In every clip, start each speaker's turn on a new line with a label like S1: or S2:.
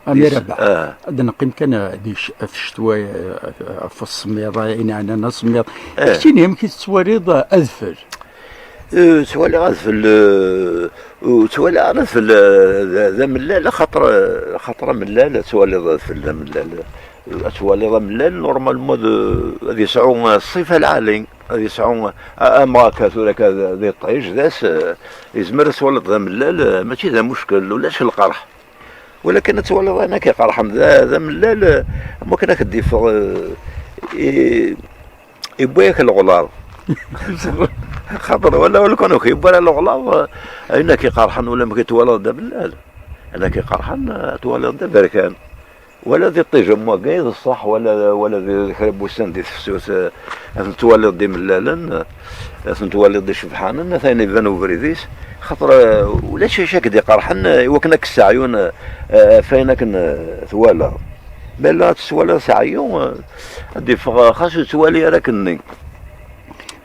S1: أمير ربح هذا نقيم كان في الشتوى في السميض يعني أنا سميض كاين يمكن تسواريض أذفر
S2: توالي غادفل توالي غادفل ذا ملال خاطر ملال توالي غادفل ذا ملال توالي ذا ملال نورمالمون غادي يسعو الصيف العالي غادي يسعو اما كاثورا كذا ذي الطيش ذاس يزمر توالي ذا ملال ماشي ذا مشكل ولاش القرح ولكن توالي انا كيقرح ذا ملال ما كنا كديف يبويك الغلاظ خاطر ولا كانوا كيبان الغلاظ اين كيقرحن ولا ما كيتوالد بالله انا كيقرحن توالد بركان ولا ذي الطيجه مواقيد الصح ولا ذي خرب وسان دي تفسوس توالد دي ملالن توالد دي شبحان ثاني بانو بريديس خاطر ولا شي شاك دي قرحن وكنا كسعيون فاينك توالد بلا تسوالد سعيون دي خاص توالي راكني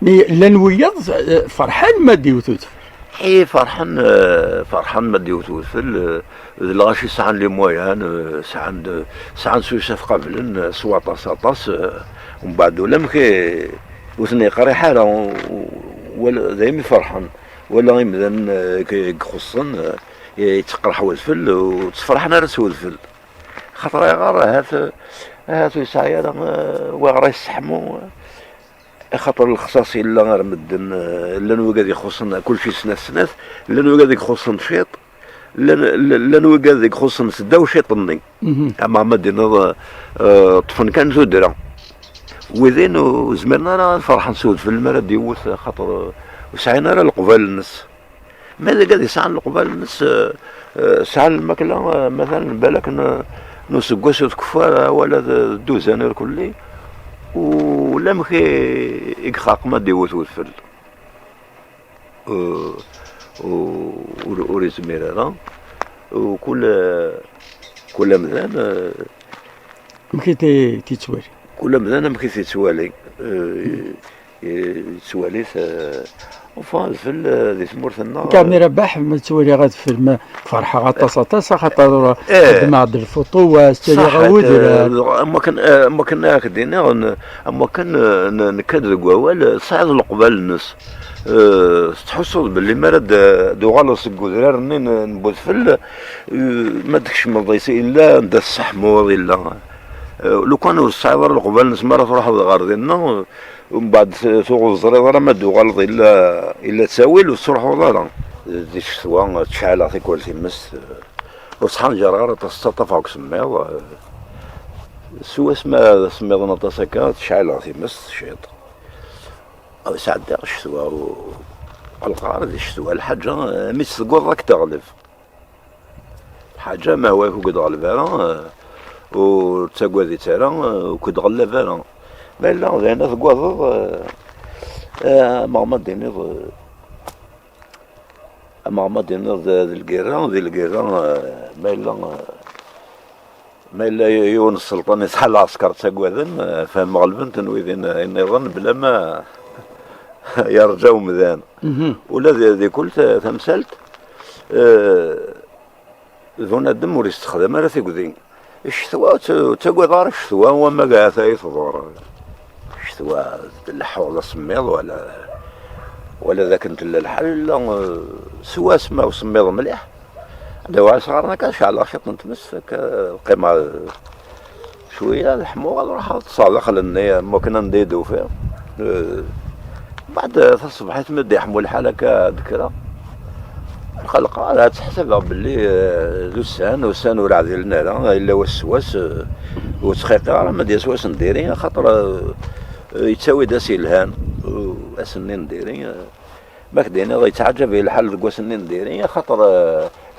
S1: مي لنويض فرحان ما ديوتوت
S2: اي فرحان ما ديوتوت في الغاشي ساعن لي مويان ساعن سويسف قبل سواطا ساطاس ومن بعد ولا مكي وثني قريحه ولا دايما فرحان ولا غيمدان كيخصن يتقرح والفل وتفرحنا راسو الفل خاطر غير هات يسعيا وغرا يستحمو خاطر الخصاصي لا غير مدن لا نوقاد يخصن كل شيء سناس لا نوقاد يخصن شيط لا نوقاد يخصن سدا وشيطني اما مدينه طفن كان زودرا وذين زمرنا راه فرحان سود في المرا ديوث خاطر وسعينا راه القبال الناس ماذا قاعد يسعى القبال الناس سعى الماكله مثلا بالك نص قوس كفار ولا دوزانير كلي ولا مخي يخاق ما ديوث الفل وريز ميرا وكل مذان
S1: مخي تيتسوالي
S2: كل مذان مخي تيتسوالي تسوالي وفان الفل ذي ثمورثنا
S1: كامي رباح ما تسوالي غاد في فرحه غطاسه خاطر مع الفوطو واستري غاود
S2: اما كنا كدينا اما كان نكاد القوال صعد القبال الناس تحصل باللي مرض دوغالوس الكودرار منين نبوثفل ما دكش مرضيسي الا ندا الصحمور الا لو كانوا الصعيدر القبال نسمار تروح غار ديالنا ومن بعد ثوغ الزريضه ما دوغالط الا تساويل وتروح وضالا دي الشتوى تشعل في كل تمس وصحان جرار تستطفى كسميض سوا سميض نطاسكا تشعل في مس شيط او ساعد داغ الشتوى والقار دي الشتوى الحاجه ميت تقول راك تغلب حاجه ما هو كو غلبها وتساقوذي ترى وكد غلبها ما لا زينا تقوض مغمض دينيض ذي القيران ما إلا يون السلطان يسحل عسكر تساقوذن فهم غلبن تنويذين النظام بلا ما يرجعوا مذان ولا ذي كل تمثلت ذونا الدم وري يستخدم راه ثقذين الشتوى تقوى دار الشتوى وما قاعد يثور الشتوى الحوض سميض ولا ذاك انت الحل سوا سما وسميض مليح دواء صغارنا كاشعل شط نتمس القيمة شوية الحموغ راح تصالح لنا ما كنا نديدو فيه بعد الصبح تمد يحمل الحالة كذكرى الخلق على تحسبها باللي ذو السان ورع ديالنا الا والسواس وتخيق راه ما ديال سواس نديرين خاطر يتساوي داسي الهان اسنين نديرين ما كدينا غيتعجب الحال ديك واسنين نديرين خاطر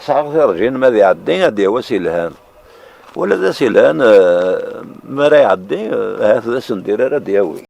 S2: ساعه غير رجين ما يعدي هادي واسي الهان ولا داسي الهان ما راه يعدي هذا ندير راه دياوي